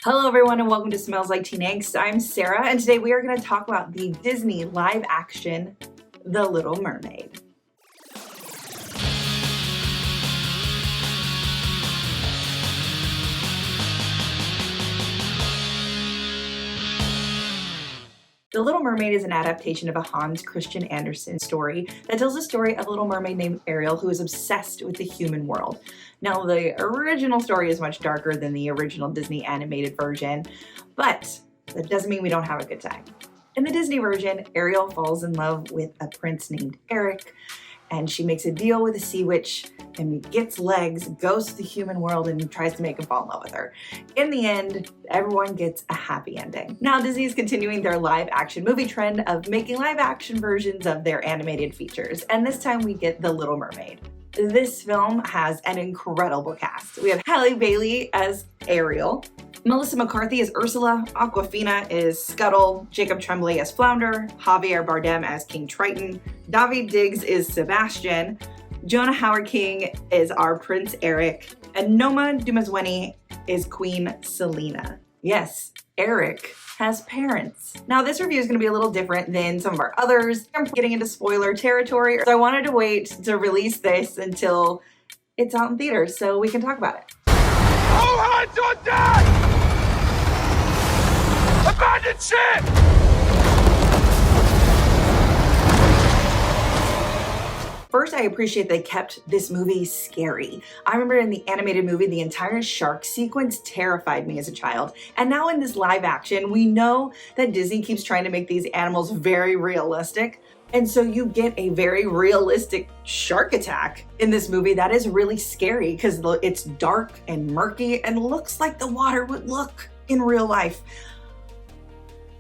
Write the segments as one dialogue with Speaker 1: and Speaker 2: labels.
Speaker 1: Hello everyone and welcome to Smells Like Teen Angst. I'm Sarah and today we are going to talk about the Disney live action The Little Mermaid. The Little Mermaid is an adaptation of a Hans Christian Andersen story that tells the story of a little mermaid named Ariel who is obsessed with the human world. Now, the original story is much darker than the original Disney animated version, but that doesn't mean we don't have a good time. In the Disney version, Ariel falls in love with a prince named Eric, and she makes a deal with a sea witch and gets legs, goes to the human world, and tries to make him fall in love with her. In the end, everyone gets a happy ending. Now, Disney is continuing their live action movie trend of making live action versions of their animated features, and this time we get The Little Mermaid. This film has an incredible cast. We have Halle Bailey as Ariel, Melissa McCarthy as Ursula, Awkwafina is Scuttle, Jacob Tremblay as Flounder, Javier Bardem as King Triton, Daveed Diggs is Sebastian, Jonah Hauer-King is our Prince Eric, and Noma Dumezweni is Queen Selena. Yes, Eric has parents. Now this review is going to be a little different than some of our others. I'm getting into spoiler territory, so I wanted to wait to release this until it's out in theaters so we can talk about it.
Speaker 2: All hands on deck! Abandon ship!
Speaker 1: First, I appreciate they kept this movie scary. I remember in the animated movie, the entire shark sequence terrified me as a child. And now in this live action, we know that Disney keeps trying to make these animals very realistic. And so you get a very realistic shark attack in this movie that is really scary because it's dark and murky and looks like the water would look in real life,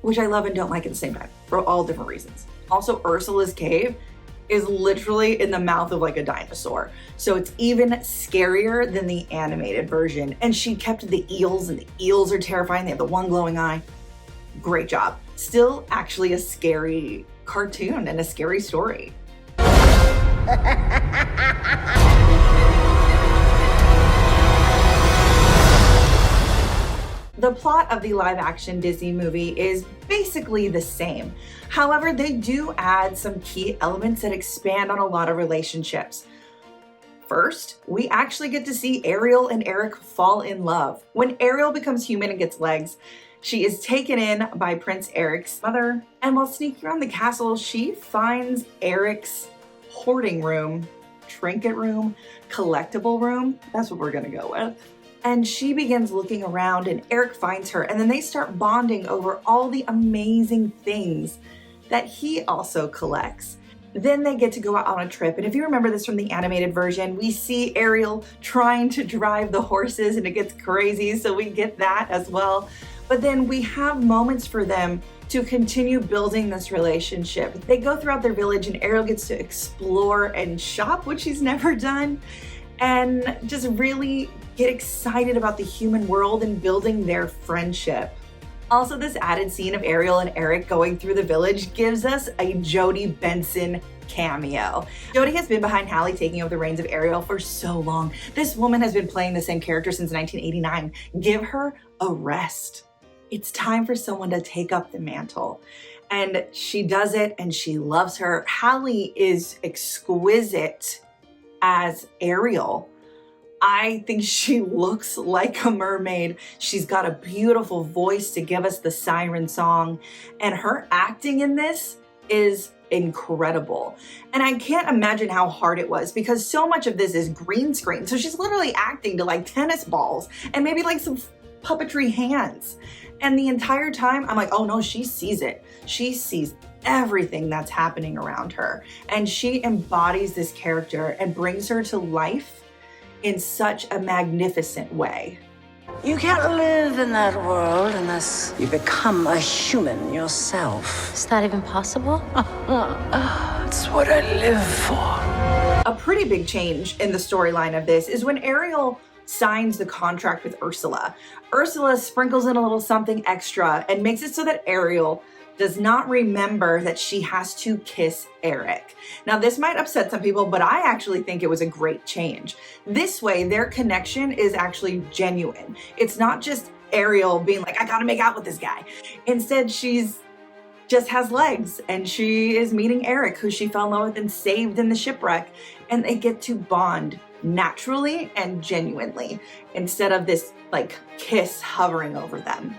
Speaker 1: which I love and don't like at the same time for all different reasons. Also, Ursula's cave is literally in the mouth of like a dinosaur. So it's even scarier than the animated version. And she kept the eels, and the eels are terrifying. They have the one glowing eye. Great job. Still actually a scary cartoon and a scary story. The plot of the live-action Disney movie is basically the same. However, they do add some key elements that expand on a lot of relationships. First, we actually get to see Ariel and Eric fall in love. When Ariel becomes human and gets legs, she is taken in by Prince Eric's mother, and while sneaking around the castle, she finds Eric's hoarding room, trinket room, collectible room. That's what we're gonna go with. And she begins looking around and Eric finds her, and then they start bonding over all the amazing things that he also collects. Then they get to go out on a trip. And if you remember this from the animated version, we see Ariel trying to drive the horses and it gets crazy. So we get that as well. But then we have moments for them to continue building this relationship. They go throughout their village and Ariel gets to explore and shop, which she's never done, and just really get excited about the human world and building their friendship. Also, this added scene of Ariel and Eric going through the village gives us a Jodie Benson cameo. Jodie has been behind Halle taking over the reins of Ariel for so long. This woman has been playing the same character since 1989. Give her a rest. It's time for someone to take up the mantle. And she does it and she loves her. Halle is exquisite as Ariel. I think she looks like a mermaid. She's got a beautiful voice to give us the siren song, and her acting in this is incredible. And I can't imagine how hard it was because so much of this is green screen. So she's literally acting to like tennis balls and maybe like some puppetry hands. And the entire time I'm like, oh no, she sees it. She sees everything that's happening around her. And she embodies this character and brings her to life in such a magnificent way.
Speaker 3: You can't live in that world unless you become a human yourself.
Speaker 4: Is that even possible?
Speaker 3: That's what I live for.
Speaker 1: A pretty big change in the storyline of this is when Ariel signs the contract with Ursula. Ursula sprinkles in a little something extra and makes it so that Ariel does not remember that she has to kiss Eric. Now, this might upset some people, but I actually think it was a great change. This way, their connection is actually genuine. It's not just Ariel being like, I gotta make out with this guy. Instead, she's just has legs, and she is meeting Eric, who she fell in love with and saved in the shipwreck, and they get to bond naturally and genuinely instead of this like kiss hovering over them.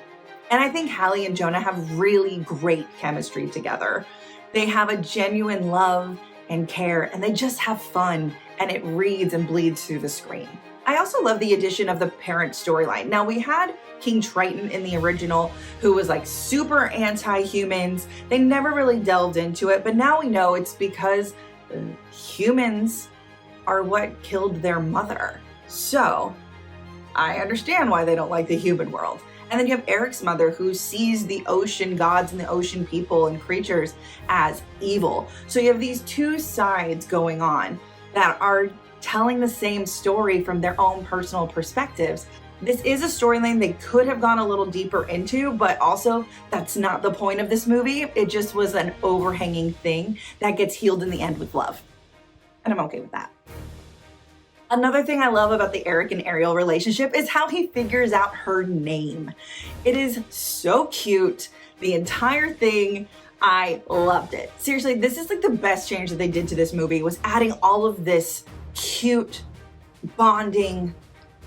Speaker 1: And I think Halle and Jonah have really great chemistry together. They have a genuine love and care, and they just have fun, and it reads and bleeds through the screen. I also love the addition of the parent storyline. Now, we had King Triton in the original, who was like super anti-humans. They never really delved into it, but now we know it's because humans are what killed their mother. So I understand why they don't like the human world. And then you have Eric's mother, who sees the ocean gods and the ocean people and creatures as evil. So you have these two sides going on that are telling the same story from their own personal perspectives. This is a storyline they could have gone a little deeper into, but also that's not the point of this movie. It just was an overhanging thing that gets healed in the end with love. And I'm okay with that. Another thing I love about the Eric and Ariel relationship is how he figures out her name. It is so cute. The entire thing, I loved it. Seriously, this is like the best change that they did to this movie, was adding all of this cute bonding,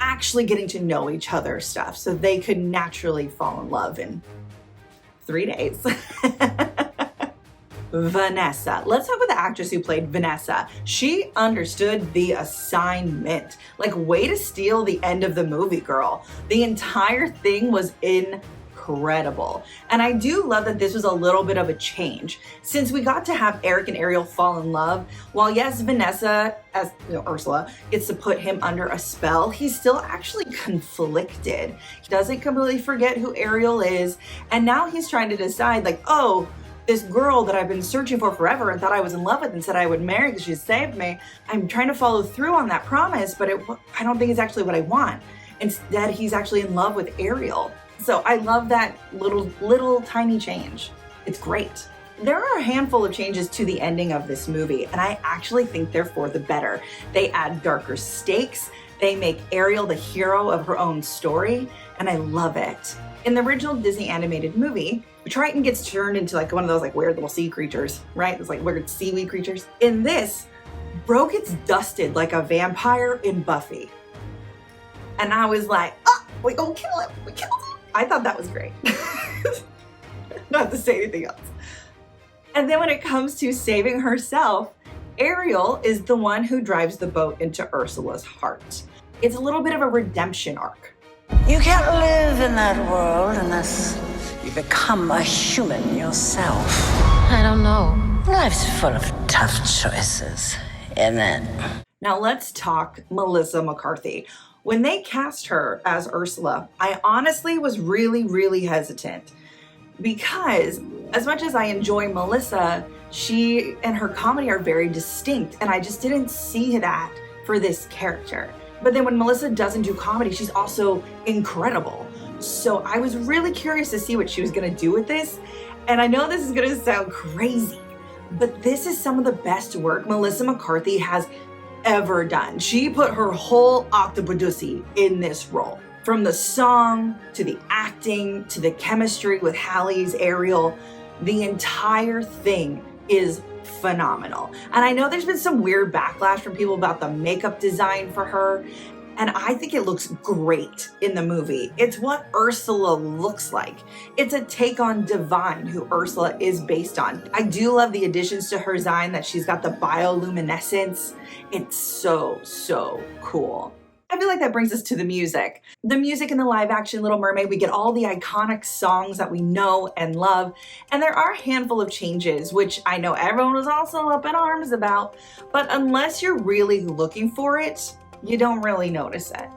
Speaker 1: actually getting to know each other stuff so they could naturally fall in love in 3 days. VANESSA. Let's talk about the actress who played VANESSA. She understood the assignment. Like, way to steal the end of the movie, girl. The entire thing was incredible. And I do love that this was a little bit of a change, since we got to have Eric and Ariel fall in love. While yes, VANESSA, as Ursula, gets to put him under a spell, he's still actually conflicted. He doesn't completely forget who Ariel is, and now he's trying to decide, like, oh, this girl that I've been searching for forever and thought I was in love with and said I would marry because she saved me, I'm trying to follow through on that promise, but I don't think it's actually what I want. Instead, he's actually in love with Ariel. So I love that little tiny change. It's great. There are a handful of changes to the ending of this movie, and I actually think they're for the better. They add darker stakes. They make Ariel the hero of her own story, and I love it. In the original Disney animated movie, Triton gets turned into like one of those like weird little sea creatures, right? It's like weird seaweed creatures. In this, Bro gets dusted like a vampire in Buffy. And I was like, oh, we gonna kill him. We killed him. I thought that was great. Not to say anything else. And then when it comes to saving herself, Ariel is the one who drives the boat into Ursula's heart. It's a little bit of a redemption arc.
Speaker 3: You can't live in that world unless you become a human yourself. I don't know. Life's full of tough choices, isn't it?
Speaker 1: Now let's talk Melissa McCarthy. When they cast her as Ursula, I honestly was really hesitant, because as much as I enjoy Melissa, she and her comedy are very distinct, and I just didn't see that for this character. But then when Melissa doesn't do comedy, she's also incredible. So I was really curious to see what she was gonna do with this. And I know this is gonna sound crazy, but this is some of the best work Melissa McCarthy has ever done. She put her whole octopussy in this role. From the song, to the acting, to the chemistry with Halle's Ariel, the entire thing is phenomenal. And I know there's been some weird backlash from people about the makeup design for her, and I think it looks great in the movie. It's what Ursula looks like. It's a take on Divine, who Ursula is based on. I do love the additions to her design, that she's got the bioluminescence. It's so cool. I feel like that brings us to the music. The music in the live action Little Mermaid, we get all the iconic songs that we know and love, and there are a handful of changes, which I know everyone was also up in arms about, but unless you're really looking for it, you don't really notice it.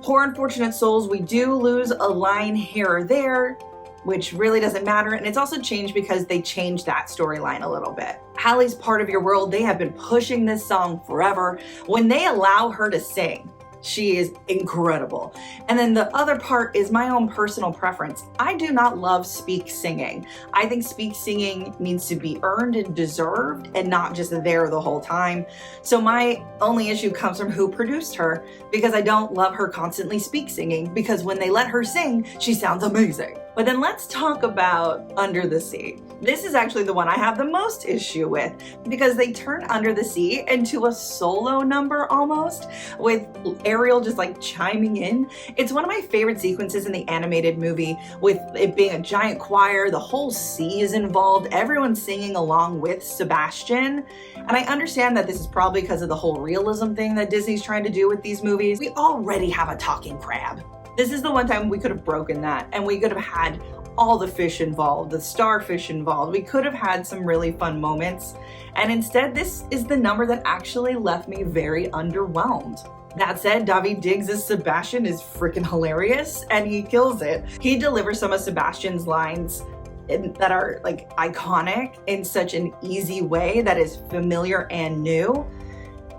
Speaker 1: Poor Unfortunate Souls, we do lose a line here or there, which really doesn't matter, and it's also changed because they changed that storyline a little bit. Halle's Part of Your World, they have been pushing this song forever. When they allow her to sing, She is incredible. And then the other part is my own personal preference. I do not love speak singing. I think speak singing needs to be earned and deserved and not just there the whole time. So my only issue comes from who produced her, because I don't love her constantly speak singing, because when they let her sing, she sounds amazing. But then let's talk about Under the Sea. This is actually the one I have the most issue with, because they turn Under the Sea into a solo number almost, with Ariel just like chiming in. It's one of my favorite sequences in the animated movie, with it being a giant choir, the whole sea is involved, everyone's singing along with Sebastian. And I understand that this is probably because of the whole realism thing that Disney's trying to do with these movies. We already have a talking crab. This is the one time we could have broken that, and we could have had all the fish involved, the starfish involved. We could have had some really fun moments. And instead, this is the number that actually left me very underwhelmed. That said, Daveed Diggs' Sebastian is freaking hilarious, and he kills it. He delivers some of Sebastian's lines that are like iconic in such an easy way that is familiar and new.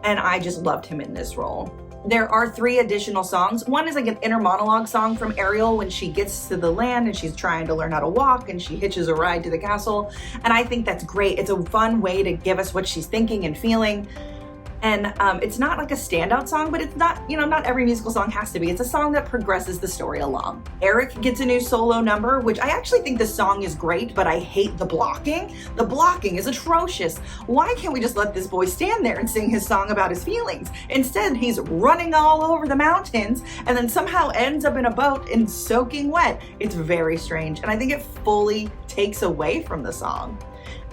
Speaker 1: And I just loved him in this role. There are 3 additional songs. One is like an inner monologue song from Ariel when she gets to the land and she's trying to learn how to walk and she hitches a ride to the castle. And I think that's great. It's a fun way to give us what she's thinking and feeling. And it's not like a standout song, but it's not, not every musical song has to be. It's a song that progresses the story along. Eric gets a new solo number, which I actually think the song is great, but I hate the blocking. The blocking is atrocious. Why can't we just let this boy stand there and sing his song about his feelings? Instead, he's running all over the mountains and then somehow ends up in a boat and soaking wet. It's very strange, and I think it fully takes away from the song.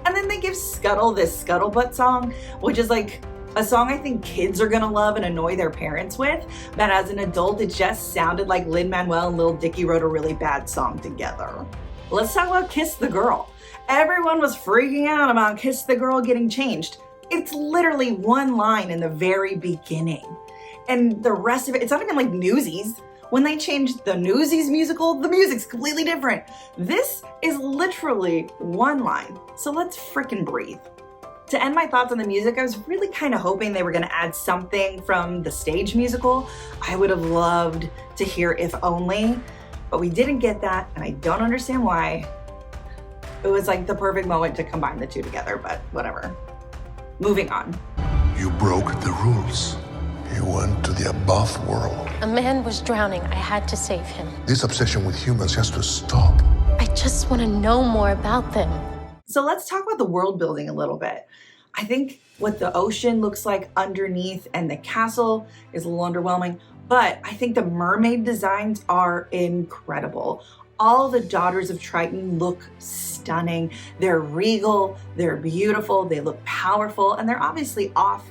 Speaker 1: And then they give Scuttle this Scuttlebutt song, which is like a song I think kids are gonna love and annoy their parents with, but as an adult, it just sounded like Lin-Manuel and Lil Dicky wrote a really bad song together. Let's talk about Kiss the Girl. Everyone was freaking out about Kiss the Girl getting changed. It's literally one line in the very beginning. And the rest of it, it's not even like Newsies. When they changed the Newsies musical, the music's completely different. This is literally one line. So let's freaking breathe. To end my thoughts on the music, I was really kind of hoping they were going to add something from the stage musical. I would have loved to hear If Only, but we didn't get that, and I don't understand why. It was like the perfect moment to combine the two together, but whatever. Moving on.
Speaker 4: You broke the rules. You went to the above world.
Speaker 5: A man was drowning. I had to save him.
Speaker 4: This obsession with humans has to stop.
Speaker 5: I just want to know more about them.
Speaker 1: So let's talk about the world building a little bit. I think what the ocean looks like underneath and the castle is a little underwhelming, but I think the mermaid designs are incredible. All the daughters of Triton look stunning. They're regal, they're beautiful, they look powerful, and they're obviously off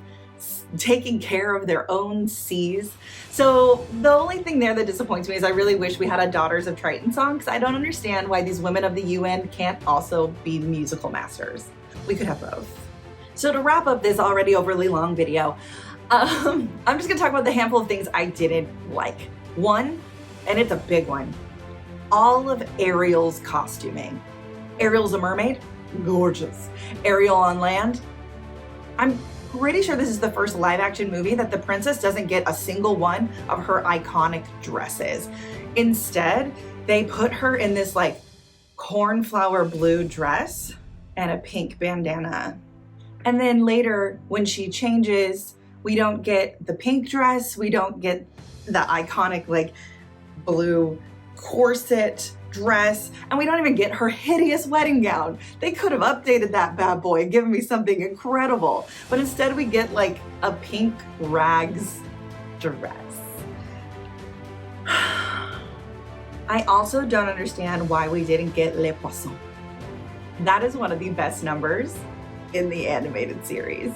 Speaker 1: taking care of their own seas. So the only thing there that disappoints me is I really wish we had a Daughters of Triton song, because I don't understand why these women of the UN can't also be musical masters. We could have both. So to wrap up this already overly long video, I'm just gonna talk about the handful of things I didn't like. One, and it's a big one, all of Ariel's costuming. Ariel's a mermaid, gorgeous. Ariel on land, I'm pretty sure this is the first live action movie that the princess doesn't get a single one of her iconic dresses. Instead, they put her in this like cornflower blue dress and a pink bandana. And then later when she changes, we don't get the pink dress, we don't get the iconic like blue corset dress, and we don't even get her hideous wedding gown. They could have updated that bad boy and given me something incredible, but instead we get like a pink rags dress. I also don't understand why we didn't get Les Poissons. That is one of the best numbers in the animated series.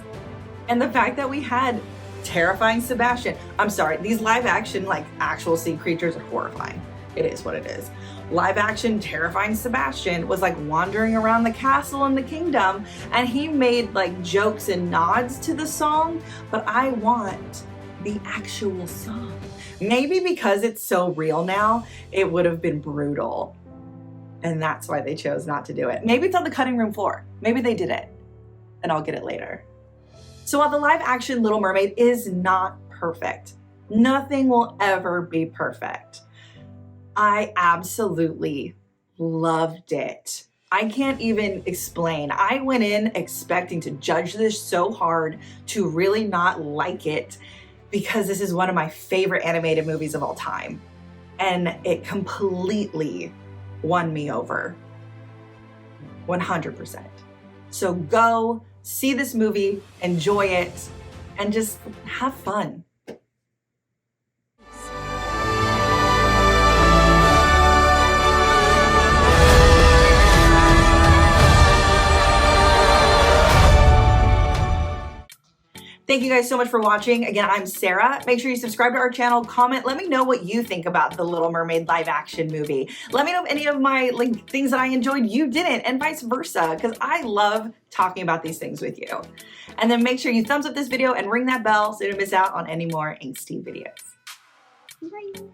Speaker 1: And the fact that we had terrifying Sebastian. I'm sorry, these live action like actual sea creatures are horrifying. It is what it is. Live action terrifying Sebastian was like wandering around the castle in the kingdom, and he made like jokes and nods to the song, but I want the actual song. Maybe because it's so real now, it would have been brutal. And that's why they chose not to do it. Maybe it's on the cutting room floor. Maybe they did it, and I'll get it later. So while the live action Little Mermaid is not perfect, Nothing will ever be perfect. I absolutely loved it. I can't even explain. I went in expecting to judge this so hard, to really not like it, because this is one of my favorite animated movies of all time. And it completely won me over. 100%. So go see this movie, enjoy it, and just have fun. Thank you guys so much for watching. Again, I'm Sarah. Make sure you subscribe to our channel, comment, let me know what you think about the Little Mermaid live action movie. Let me know if any of my things that I enjoyed you didn't, and vice versa, because I love talking about these things with you. And then make sure you thumbs up this video and ring that bell so you don't miss out on any more angsty videos. Bye.